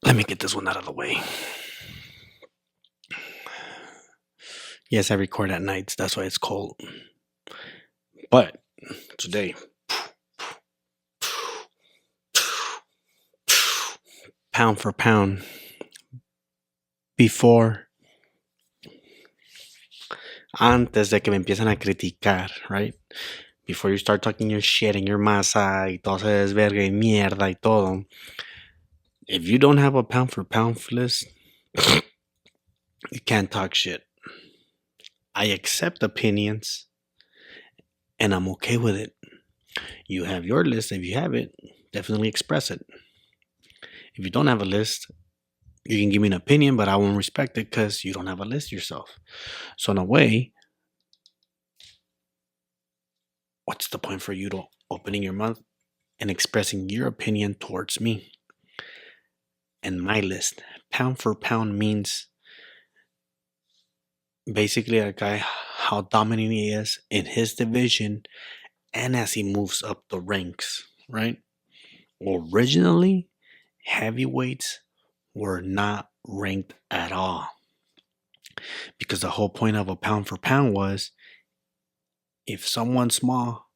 Let me get this one out of the way. Yes, I record at nights. That's why it's cold. But today, pound for pound, before, antes de que me empiecen a criticar, right? Before you start talking your shit and your masa y todo se desverga y mierda y todo, if you don't have a pound for pound list, you can't talk shit. I accept opinions and I'm okay with it. You have your list. If you have it, definitely express it. If you don't have a list, you can give me an opinion, but I won't respect it because you don't have a list yourself. So in a way, what's the point for you to opening your mouth and expressing your opinion towards me and my list? Pound for pound means basically a guy how dominant he is in his division and as he moves up the ranks, right? Originally, heavyweights were not ranked at all because the whole point of a pound for pound was if someone small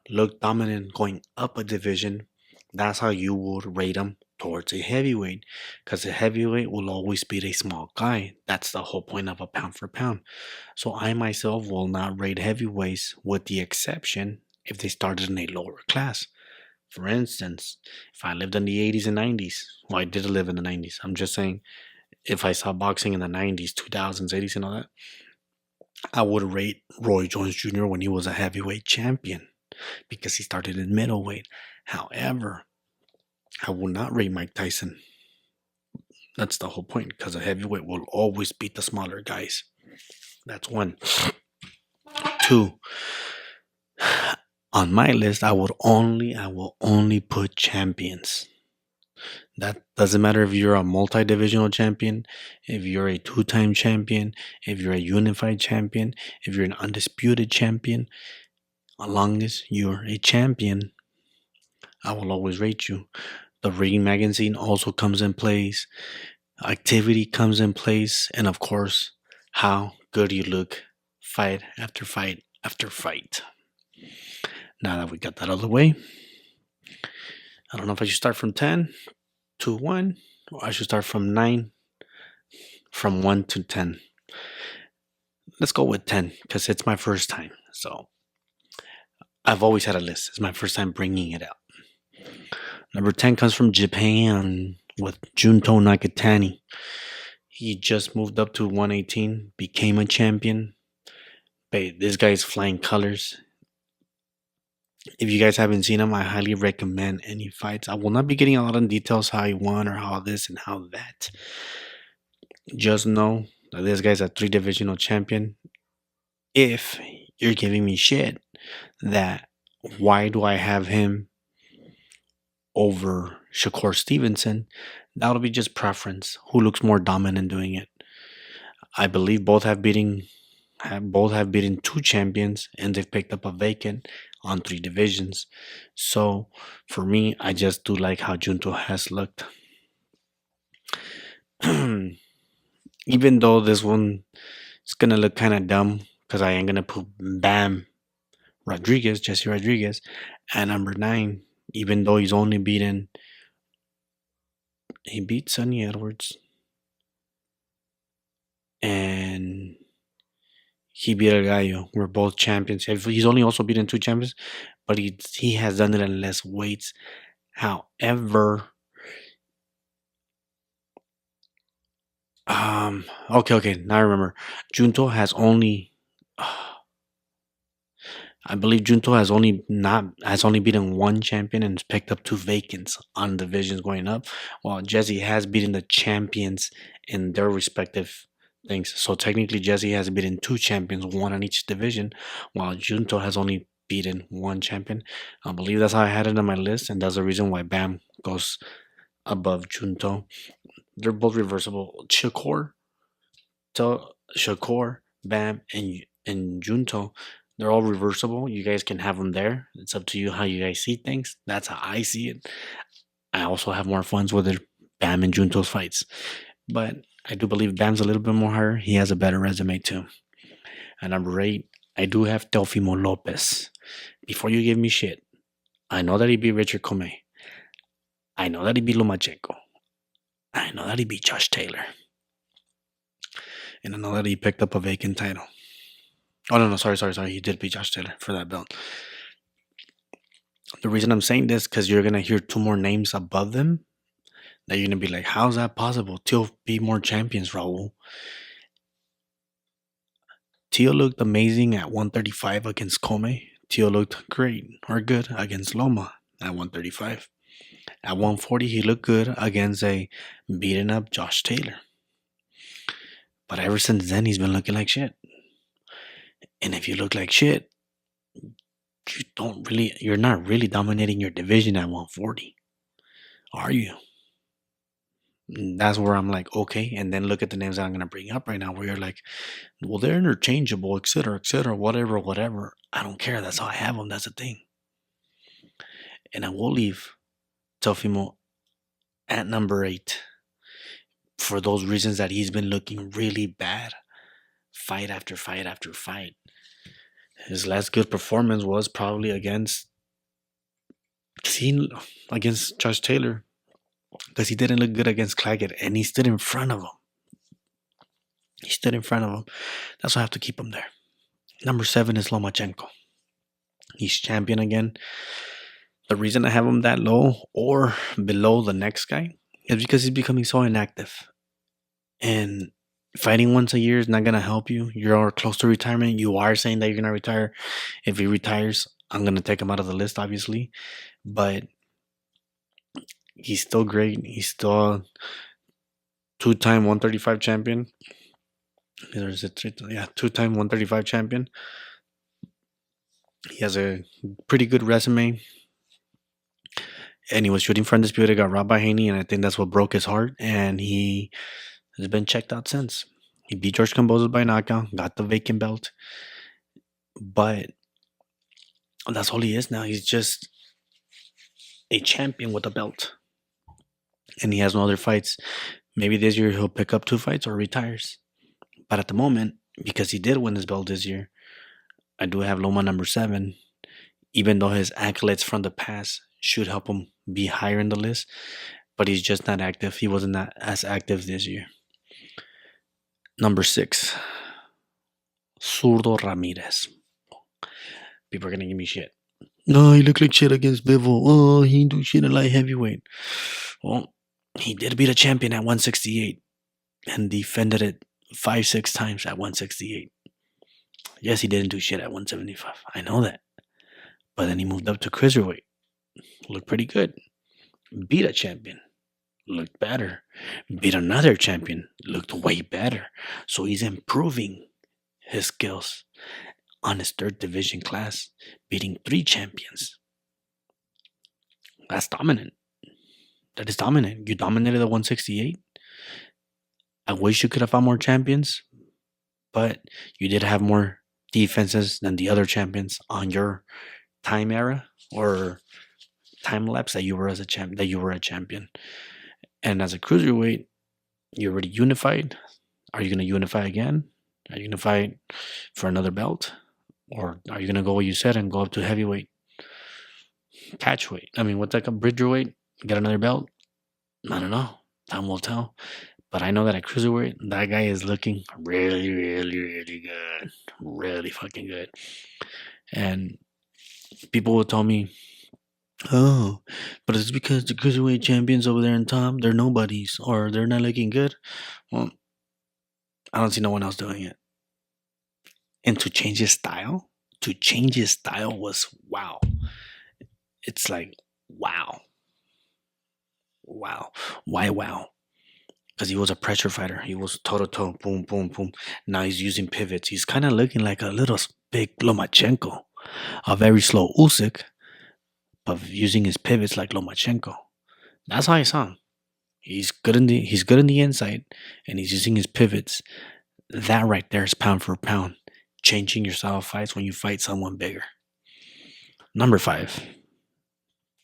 looked dominant going up a division, that's how you would rate them towards a heavyweight because a heavyweight will always beat a small guy. That's the whole point of a pound for pound. So I myself will not rate heavyweights with the exception if they started in a lower class. For instance, if I lived in the 80s and 90s, well, I did live in the 90s. I'm just saying, if I saw boxing in the 90s, 2000s, 80s, and all that, I would rate Roy Jones Jr. when he was a heavyweight champion because he started in middleweight. However, I will not rate Mike Tyson. That's the whole point because a heavyweight will always beat the smaller guys. That's one. Two, on my list, I will only put champions. That doesn't matter if you're a multi-divisional champion, if you're a two-time champion, if you're a unified champion, if you're an undisputed champion. As long as you're a champion, I will always rate you. The rating magazine also comes in place. Activity comes in place. And of course, how good you look fight after fight after fight. Now that we got that out of the way, I don't know if I should start from 10 to 1 or I should start from 9 from 1 to 10. Let's go with 10 because it's my first time. So I've always had a list. It's my first time bringing it out. Number 10 comes from Japan with Junto Nakatani. He just moved up to 118, became a champion. But this guy is flying colors. If you guys haven't seen him, I highly recommend any fights. I will not be getting a lot of details how he won or how this and how that. Just know that this guy's a 3-divisional champion. If you're giving me shit that why do I have him over Shakur Stevenson, that'll be just preference. Who looks more dominant doing it? I believe both have beaten 2 champions and they've picked up a vacant on 3 divisions. So for me, I just do like how Junto has looked. Even though this one is gonna look kind of dumb because I am gonna put Jesse Rodriguez, at number 9. Even though he beat Sonny Edwards, and he beat El Gallo. We're both champions. He's only also beaten 2 champions, but he has done it in less weights. However, okay, now I remember. Junto has only, I believe Junto has only beaten 1 champion and has picked up 2 vacants on divisions going up, while Jesse has beaten the champions in their respective things. So technically, Jesse has beaten 2 champions, 1 on each division, while Junto has only beaten 1 champion. I believe that's how I had it on my list, and that's the reason why Bam goes above Junto. They're both reversible. Shakur, Bam, and Junto, they're all reversible. You guys can have them there. It's up to you how you guys see things. That's how I see it. I also have more fun with it Bam and Junto's fights. But I do believe Bam's a little bit more higher. He has a better resume too. And number 8, I do have Teofimo Lopez. Before you give me shit, I know that he beat Richard Comey. I know that he beat Lomachenko. I know that he beat Josh Taylor. And I know that he picked up a vacant title. Oh, no, sorry. He did beat Josh Taylor for that belt. The reason I'm saying this, because you're going to hear 2 more names above them that you're going to be like, how's that possible? Teo beat more champions, Raul. Teo looked amazing at 135 against Comey. Teo looked great or good against Loma at 135. At 140, he looked good against a beaten up Josh Taylor. But ever since then, he's been looking like shit. And if you look like shit, you're not really dominating your division at 140, are you? That's where I'm like, okay. And then look at the names that I'm going to bring up right now, where you're like, well, they're interchangeable, etc., whatever. I don't care. That's how I have them. That's the thing. And I will leave Teofimo at number 8 for those reasons that he's been looking really bad, fight after fight after fight. His last good performance was probably against Josh Taylor, because he didn't look good against Claggett, and he stood in front of him. That's why I have to keep him there. Number 7 is Lomachenko. He's champion again. The reason I have him that low or below the next guy is because he's becoming so inactive. And fighting once a year is not going to help you. You're close to retirement. You are saying that you're going to retire. If he retires, I'm going to take him out of the list, obviously. But he's still great. He's still a 2-time 135 champion. There's a 2-time 135 champion. He has a pretty good resume. And he was shooting for Undisputed, got robbed by Haney, and I think that's what broke his heart. And he has been checked out since. He beat George Kambosos by knockout, got the vacant belt. But that's all he is now. He's just a champion with a belt. And he has no other fights. Maybe this year he'll pick up 2 fights or retires. But at the moment, because he did win his belt this year, I do have Loma number 7. Even though his accolades from the past should help him be higher in the list, but he's just not active. He wasn't that as active this year. Number 6, Zurdo Ramirez. People are gonna give me shit. No, he looked like shit against Bivol. Oh, he didn't do shit at light heavyweight. Well, he did beat a champion at 168 and defended it 5-6 times at 168. Yes, he didn't do shit at 175. I know that. But then he moved up to cruiserweight. Looked pretty good. Beat a champion. Looked better. Beat another champion. Looked way better. So he's improving his skills on his 3rd division class, beating 3 champions. That's dominant. That is dominant. You dominated at 168. I wish you could have found more champions, but you did have more defenses than the other champions on your time era or time lapse that you were a champion. And as a cruiserweight, you're already unified. Are you going to unify again? Are you going to fight for another belt? Or are you going to go what you said and go up to heavyweight? Catchweight. I mean, what's that? Bridgerweight? Get another belt? I don't know. Time will tell. But I know that at cruiserweight, that guy is looking really, really, really good. Really fucking good. And people will tell me, oh, but it's because the cruiserweight champions over there in top, they're nobodies or they're not looking good. Well, I don't see no one else doing it. And to change his style was wow. It's like, wow. Wow. Why wow? Because he was a pressure fighter. He was toe-to-toe, boom, boom, boom. Now he's using pivots. He's kind of looking like a little big Lomachenko. A very slow Usyk, but using his pivots like Lomachenko. That's how I saw him. He's good in the inside, and he's using his pivots. That right there is pound for pound. Changing your style of fights when you fight someone bigger. Number 5.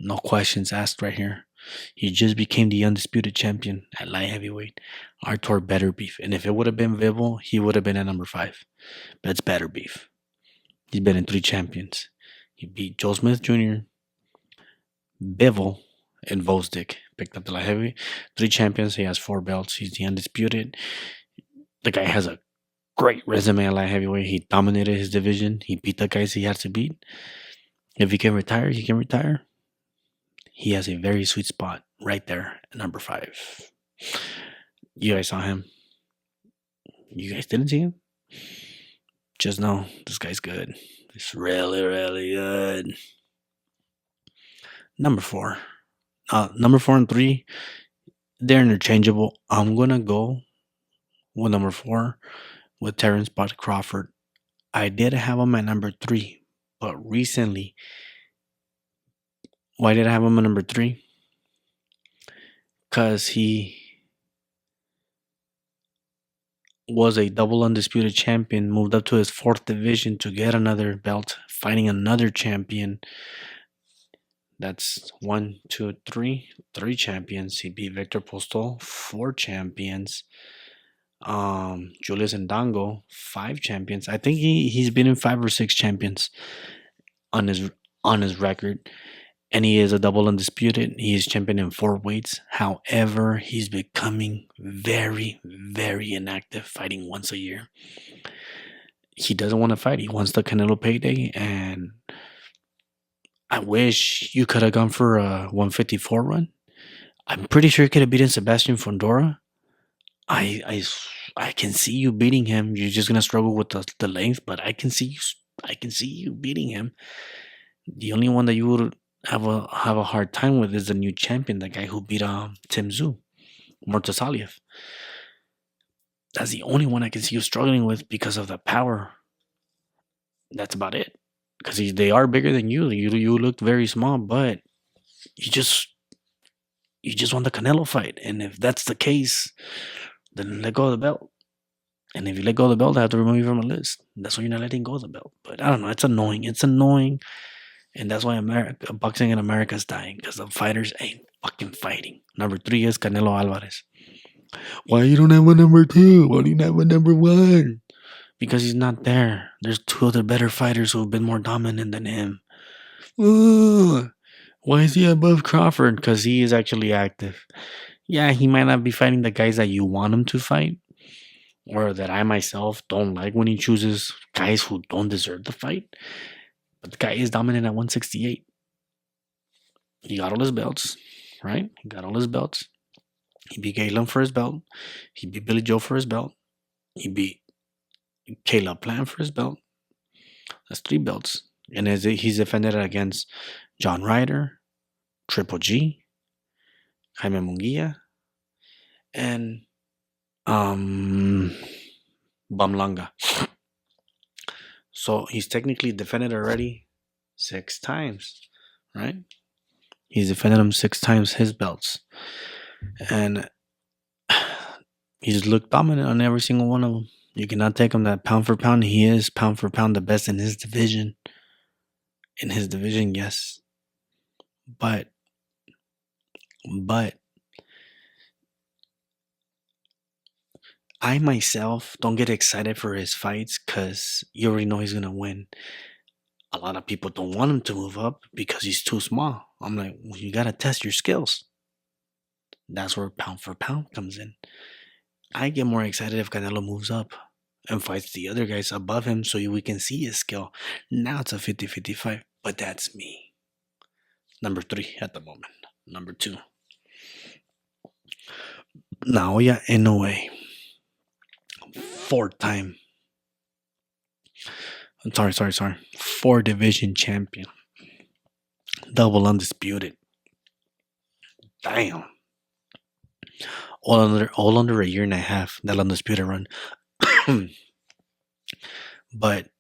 No questions asked right here. He just became the undisputed champion at light heavyweight. Artur Better Beef. And if it would have been Vivo, he would have been at number 5. But it's Better Beef. He's been in 3 champions. He beat Joe Smith Jr., Bivol, and Vosdick. Picked up the light heavyweight. 3 champions. He has 4 belts. He's the undisputed. The guy has a great resume at light heavyweight. He dominated his division. He beat the guys he had to beat. If he can retire, he can retire. He has a very sweet spot right there at number 5. You guys saw him. You guys didn't see him? Just know this guy's good. It's really, really good. Number 4. Number 4 and 3, they're interchangeable. I'm going to go with number 4 with Terrence Bud Crawford. I did have him at number 3, but recently, why did I have him at number 3? Because he was a double undisputed champion, moved up to his 4th division to get another belt, fighting another champion. That's 1, 2, 3, 3 champions. He beat Victor Postol, 4 champions. Julius Ndango, 5 champions. I think he's been in 5 or 6 champions on his record. And he is a double undisputed. He is champion in 4 weights. However, he's becoming very, very inactive, fighting once a year. He doesn't want to fight. He wants the Canelo payday. And I wish you could have gone for a 154 run. I'm pretty sure he could have beaten Sebastian Fondora. I can see you beating him. You're just gonna struggle with the length, but I can see you beating him. The only one that you would have a hard time with is the new champion, the guy who beat Tim Tszyu, Mortasaliev. That's the only one I can see you struggling with because of the power. That's about it. Because they are bigger than you. You looked very small, but you just want the Canelo fight. And if that's the case, then let go of the belt. And if you let go of the belt, I have to remove you from the list. That's why you're not letting go of the belt. But I don't know. It's annoying. And that's why boxing in America is dying. Because the fighters ain't fucking fighting. Number 3 is Canelo Alvarez. Why you don't have a number 2? Why do you have a number 1? Because he's not there. There's 2 other better fighters who have been more dominant than him. Why is he above Crawford? Because he is actually active. Yeah, he might not be fighting the guys that you want him to fight, or that I myself don't like when he chooses guys who don't deserve the fight. But the guy is dominant at 168. He got all his belts, right? He got all his belts. He beat Galen for his belt. He beat Billy Joe for his belt. He beat Caleb Plant for his belt. That's 3 belts. And he's defended against John Ryder, Triple G, Jaime Munguia, and Bamlanga. So he's technically defended already 6 times, right? He's defended him 6 times, his belts. And he's looked dominant on every single one of them. You cannot take him that pound for pound. He is pound for pound the best in his division. In his division, yes. But I myself don't get excited for his fights because you already know he's going to win. A lot of people don't want him to move up because he's too small. I'm like, well, you got to test your skills. That's where pound for pound comes in. I get more excited if Canelo moves up and fights the other guys above him so we can see his skill. Now it's a 50-50 fight, but that's me. Number 3 at the moment. Number 2. Naoya Inoue. 4-time. I'm sorry. 4 division champion. Double undisputed. Damn. All under a year and a half, that undisputed run. But,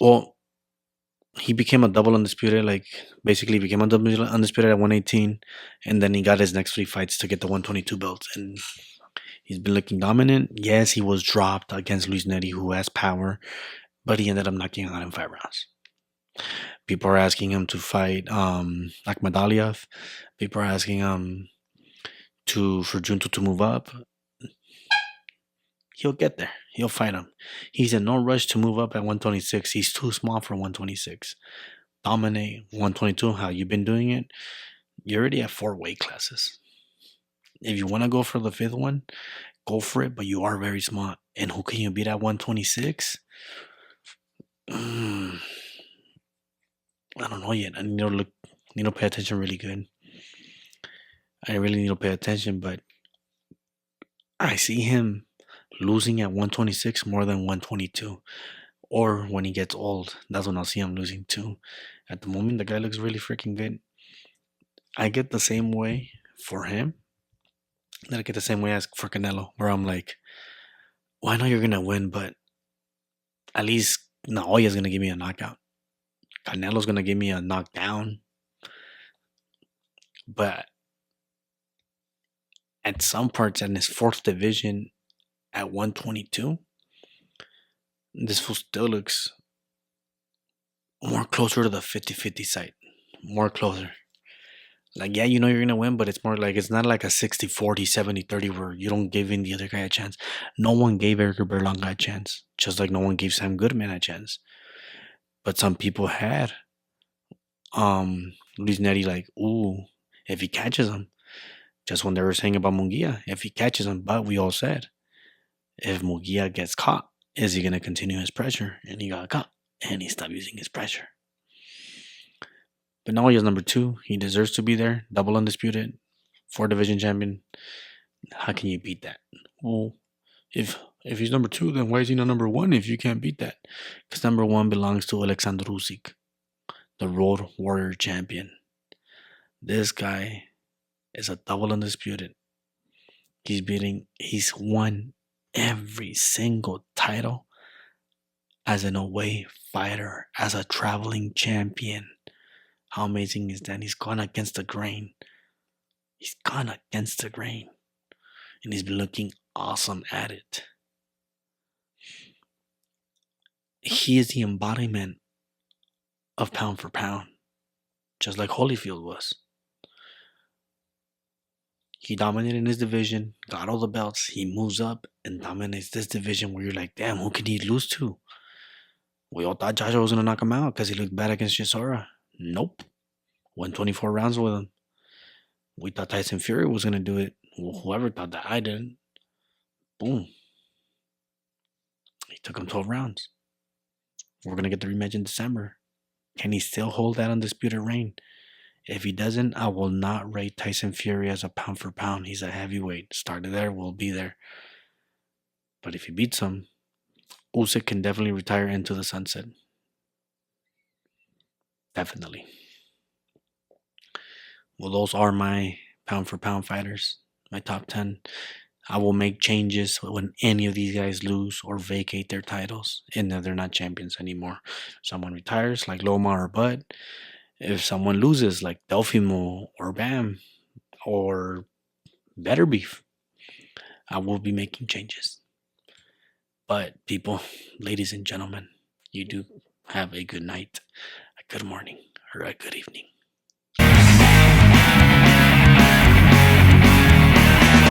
well, he became a double undisputed, basically became a double undisputed at 118, and then he got his next 3 fights to get the 122 belts, and he's been looking dominant. Yes, he was dropped against Luis Nery, who has power, but he ended up knocking him out in 5 rounds. People are asking him to fight Akhmadaliev. People are asking him for Junto to move up. He'll get there. He'll fight him. He's in no rush to move up at 126. He's too small for 126. Dominate 122. How you been doing it? You're already at 4 weight classes. If you want to go for the 5th one, go for it. But you are very small. And who can you beat at 126? I don't know yet. I need to pay attention really good. I really need to pay attention, but I see him losing at 126 more than 122. Or when he gets old, that's when I'll see him losing too. At the moment, the guy looks really freaking good. I get the same way for him that I get the same way as for Canelo, where I'm like, well, I know you're going to win, but at least Naoya's going to give me a knockout. Canelo's going to give me a knockdown. But at some parts in his 4th division at 122, this fool still looks more closer to the 50-50 side. More closer. Like, yeah, you know you're going to win, but it's more like, it's not like a 60-40, 70-30 where you don't give in the other guy a chance. No one gave Eric Berlanga a chance, just like no one gave Sam Goodman a chance. But some people had Luis Neri like, ooh, if he catches him, just when they were saying about Munguia, if he catches him, but we all said, if Munguia gets caught, is he going to continue his pressure? And he got caught, and he stopped using his pressure. But now he is number 2. He deserves to be there. Double undisputed, 4 division champion. How can you beat that? Well, if he's number 2, then why is he not number 1 if you can't beat that? Because number 1 belongs to Alexander Usyk, the Road Warrior champion. This guy is a double undisputed. He's won every single title as an away fighter, as a traveling champion. How amazing is that? He's gone against the grain. He's gone against the grain. And he's been looking awesome at it. He is the embodiment of pound for pound, just like Holyfield was. He dominated in his division, got all the belts. He moves up and dominates this division where you're like, damn, who could he lose to? We all thought Joshua was going to knock him out because he looked bad against Chisora. Nope. Won 24 rounds with him. We thought Tyson Fury was going to do it. Well, whoever thought that, I didn't. Boom. He took him 12 rounds. We're going to get the rematch in December. Can he still hold that undisputed reign? If he doesn't, I will not rate Tyson Fury as a pound for pound. He's a heavyweight. Started there, will be there. But if he beats him, Usyk can definitely retire into the sunset. Definitely. Well, those are my pound for pound fighters, my top 10. I will make changes when any of these guys lose or vacate their titles and they're not champions anymore. Someone retires like Loma or Bud. If someone loses like Delfimo or Bam or Better Beef, I will be making changes. But people, ladies and gentlemen, you do have a good night, a good morning, or a good evening.